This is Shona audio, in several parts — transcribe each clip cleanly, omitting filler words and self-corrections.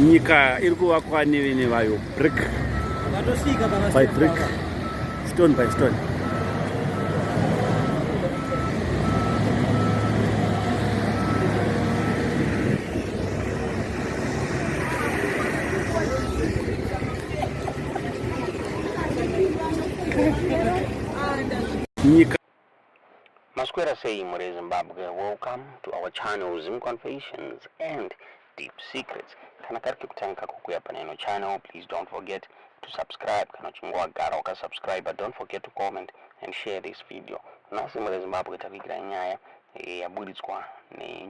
nyika iri kuvakwa nevene vayo brick by brick, stone by stone. Masquera say More Zimbabwe, welcome to our channel Zim Confessions and Deep Secrets. Kana kariki kutanka kukuya paneno channel, please don't forget to subscribe. Kana chungwa gara waka subscribe, but don't forget to comment and share this video. Nasi More Zimbabwe tavikira nyaya yabuditswa ne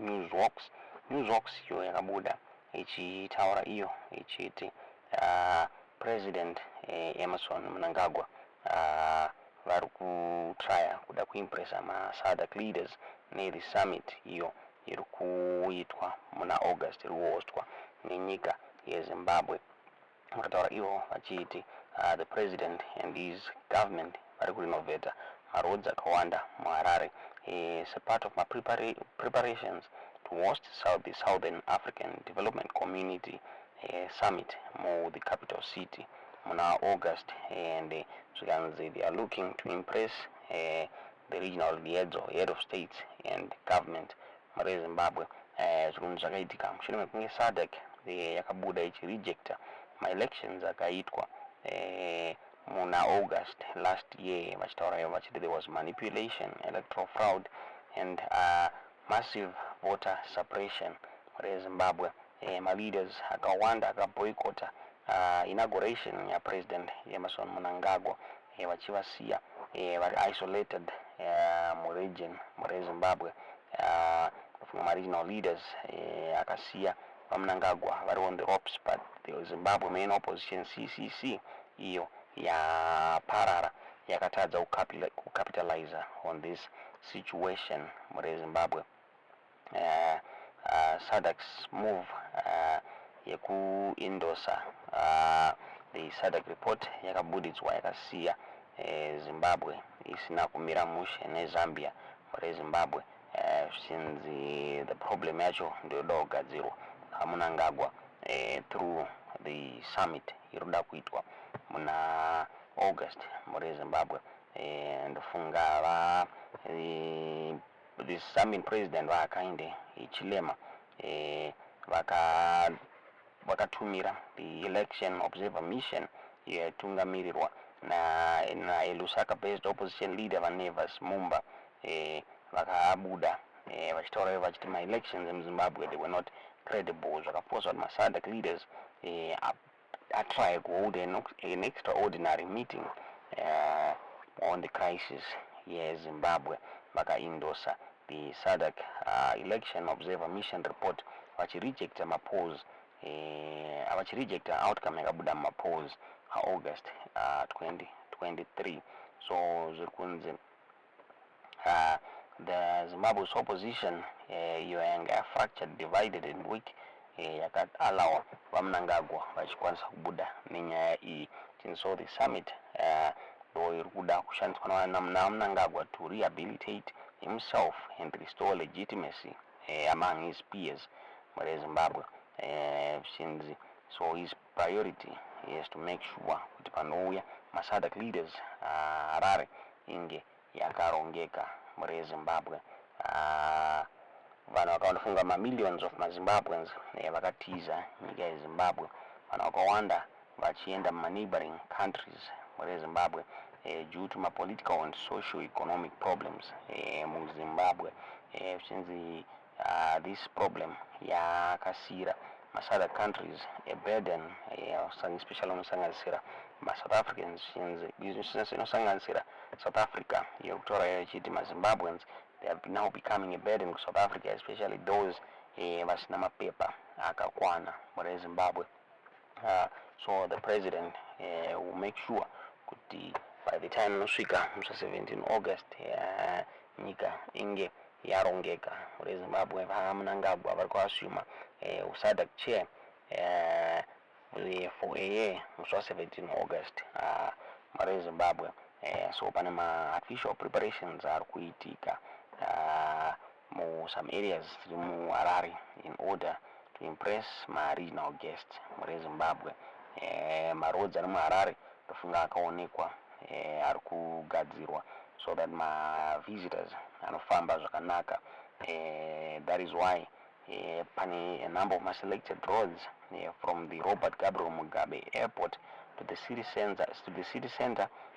Newswalks yo yakabuda ichitaura iyo ichiti President Emmerson Mnangagwa vari kutraya kuda kuimpressa SADC leaders ne summit iyo iri kuitwa muna August iri kuhostwa nenyika yeZimbabwe. Vakataura ivo vachiti the president and his government vari kurenovheta maroads akawanda muHarare as a part of my preparations to host the Southern African Development Community Summit in the capital city muna August, and so they are looking to impress the regional head of states and government muri Zimbabwe. Zvinhu zvakaitika mushure mekunge SADC yakabuda ichirejecta elections akaitwa muna August last year, vachitaura vachiti there was manipulation, electoral fraud and massive voter suppression muri Zimbabwe. Leaders akawanda akaboycota inauguration ya President Emmerson Mnangagwa vachivasiya vari isolated muregion muri Zimbabwe. Regional leaders akasiya vaMnangagwa vari on the ropes, but the Zimbabwe main opposition CCC iyo yaparara yakatadza kukapitalize on this situation muri Zimbabwe. SADC's move yekuindosa the SADC report yakabuditswa yakasiya Zimbabwe isina kumira mushe neZambia muri Zimbabwe, since the problem yacho ndoyoda kugadzirwa Mnangagwa through the summit iroda kuitwa muna August muri Zimbabwe. Ndofunga the summit president vakainde ichilema vakatumira the election observer mission yatungamirirwa na Lusaka based opposition leader vaNevas Mumba vakabuda vachitaura vachiti elections in Zimbabwe they were not credible. Zvakaforced SADC leaders try to hold an extraordinary meeting on the crisis yeZimbabwe. Vakaindosa the SADC election observer mission report vachirejecta outcome yakabuda mapolls August 2023. So zirikunzi the Zimbabwe's opposition yanga fractured, divided and weak, yakaallow vaMnangagwa vachikwanisa kubuda nenyaya iyi. So the summit ndo iri kuda kushandiswa naMnangagwa to rehabilitate himself and restore legitimacy among his peers muri Zimbabwe. So his priority is to make sure kuti panouya SADC leaders Harare inge yakarongeka muri Zimbabwe. Vanhu vakafunga millions of Zimbabweans vakatiza nyika yeZimbabwe. Vanhu vakawanda vachienda neighboring countries muri Zimbabwe due to political and socio-economic problems mu Zimbabwe. Since this problem yakasira SADC countries a burden, especially unosanganisira South Africans, business inosanganisira South Africa yokutora yachiti Zimbabweans, they are now becoming a burden to South Africa, especially those vasina mapepa akakwana muri Zimbabwe. So the president will make sure kuti by the time nosvika 17 August nyika inge yarongeka muri Zimbabwe. vaMnangagwa vari kuassume SADC chair for a year 17 August muri Zimbabwe. So pane official preparations are kuitika mu some areas mu Harare in order to impress my regional guests muri Zimbabwe. Maroads ari muHarare ndofunga akaonekwa ari kugadzirwa so that my visitors anofamba zvakanaka. That is why a number of my selected roads from the Robert Gabriel Mugabe Airport to the city center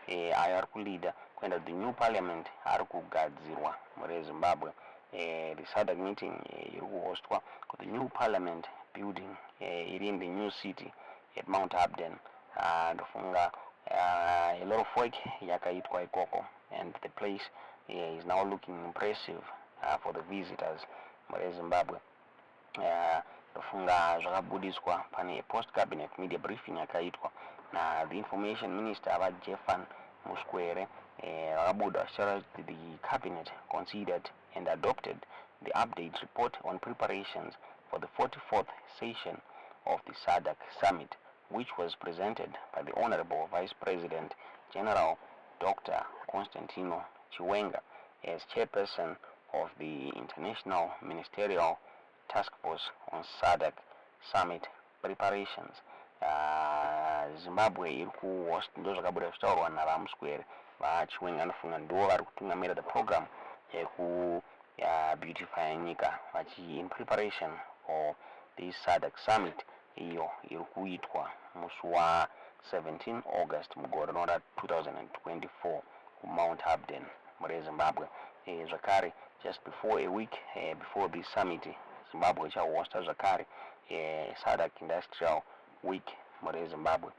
ari kulead kuenda the new parliament ari kugadzirwa muri Zimbabwe. The SADC meeting iri kuhostwa ku the new parliament building iri in the new city at Mount Abden. Ndofunga a lot of work yakaitwa ikoko, and the place is now looking impressive for the visitors muri Zimbabwe. Ndofunga zvakabudiswa pane post cabinet media briefing yakaitwa na the information minister Jeffan Muskwere vakabuda vachitaura the cabinet considered and adopted the update report on preparations for the 44th session of the SADC summit, which was presented by the Honorable Vice President General Dr. Constantino Chiwenga as chairperson of the International Ministerial Task Force on SADC summit preparations. Zimbabwe iri kuhost ndo zvakabuda zvitaurwa navamuswere vaChiwenga anofunga ndo vari kutungamira the program yeku beautify nyika vachi in preparation for the SADC summit iyo iri kuitwa musi wa 17 August mugore rinoda 2024 kuMount Abden muri Zimbabwe. Zvakare just before a week before this summit Zimbabwe ichahosta zvakare SADC Industrial Week muri Zimbabwe.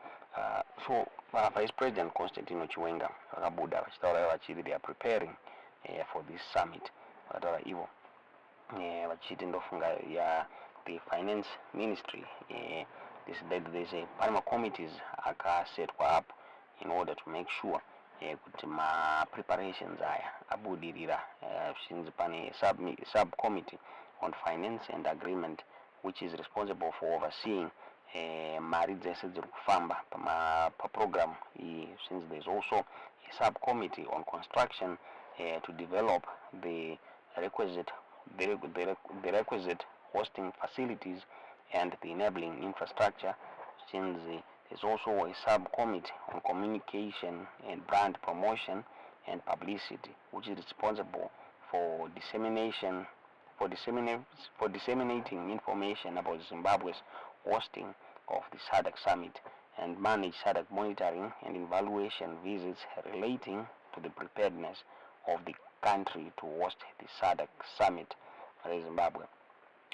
So Vice President Constantino Chiwenga vakabuda vachitaura vachiti they are preparing for this summit. Vakataura ivo vachiti ndofunga the finance ministry there's a panama committees akasetwa up in order to make sure kuti ma preparations aya abudirira. Since pane subcommittee on finance and agreement which is responsible for overseeing mari dzese dziri kufamba paprogram iyi, since there's also a subcommittee on construction to develop the requisite hosting facilities and the enabling infrastructure, since there's also a subcommittee on communication and brand promotion and publicity which is responsible for disseminating information about Zimbabwe's hosting of the SADC summit and manage SADC monitoring and evaluation visits relating to the preparedness of the country to host the SADC summit in Zimbabwe.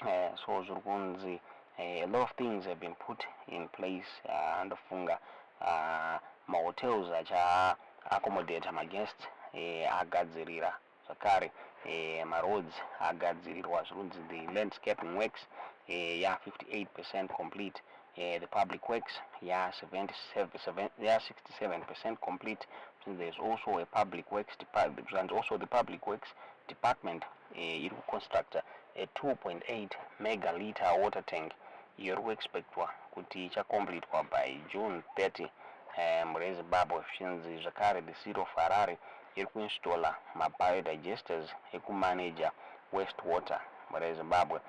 So zvikunzi a lot of things have been put in place. Ndofunga mahotels acha accommodate maguests agadzirira zvakare maroads agadzirirwa zvirunzi the landscaping works 58% complete. The public works 67% complete. There's also a public works department, and also the public works department iri kuconstructa a 2.8 megaliter water tank iri kuexpectwa kuti ichacompletwa by June 30 muri Zimbabwe. Zvinzi zvakare the city of Harare iri kuinstalla mabiodigesters ekumanage wastewater muri Zimbabwe.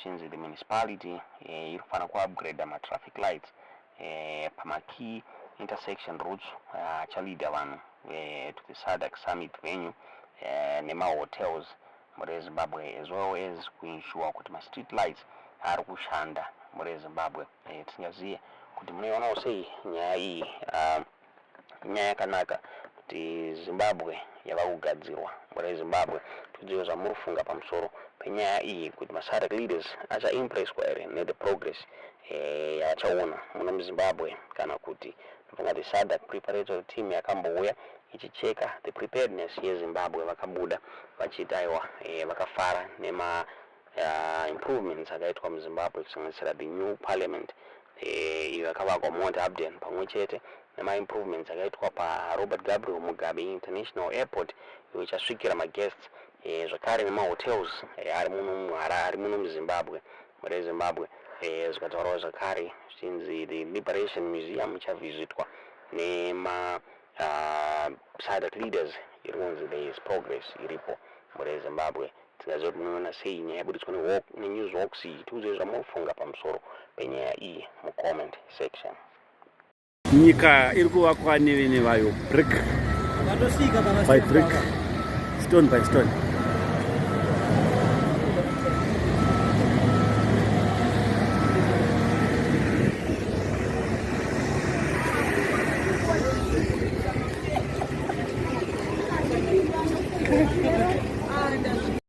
Zvinzi the municipality iri kufana kuupgrade ma-traffic lights pama-key intersection routes achaleada vanhu to the SADC summit venue nema-hotels muri Zimbabwe, as well as kuinsure kuti ma-street lights ari kushanda muri Zimbabwe. Tisingaziye kuti munoionawo sei nyaya iyi nyaya yakanaka kuti Zimbabwe yava kugadzirwa muri Zimbabwe. Tidziwe zvamuri kufunga pamusoro penyaya iyi kuti ma-SADC leaders achaimpresswa here ne-the progress yachaona muno muZimbabwe, kana kuti mfunga the SADC preparatory team yakambouya ichicheka the preparedness yeZimbabwe vakabuda vachiti aiwa vakafara nema improvements akaitwa muZimbabwe kusanganisira the new parliament iyo yakavakwa Mount Abden pamwe chete nema-improvements akaitwa paRobert Gabriel Mugabe International Airport iyo ichasvikira maguests zvakare nema-hotels ari muno muZimbabwe muri Zimbabwe. Zvikataurawo zvakare zvinzi the Liberation Museum ichavhizitwa nema SADC leaders iri kunzi there is progress iripo muri Zimbabwe. tikazoti munoona sei nyaya yaburitswa nenews walks iyi tiudzei zvamunofunga pamusoro penyaya iyi mucomment section. Nyika iri kuvakwa nevene vayo brick by brick, stone by stone.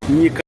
Nyika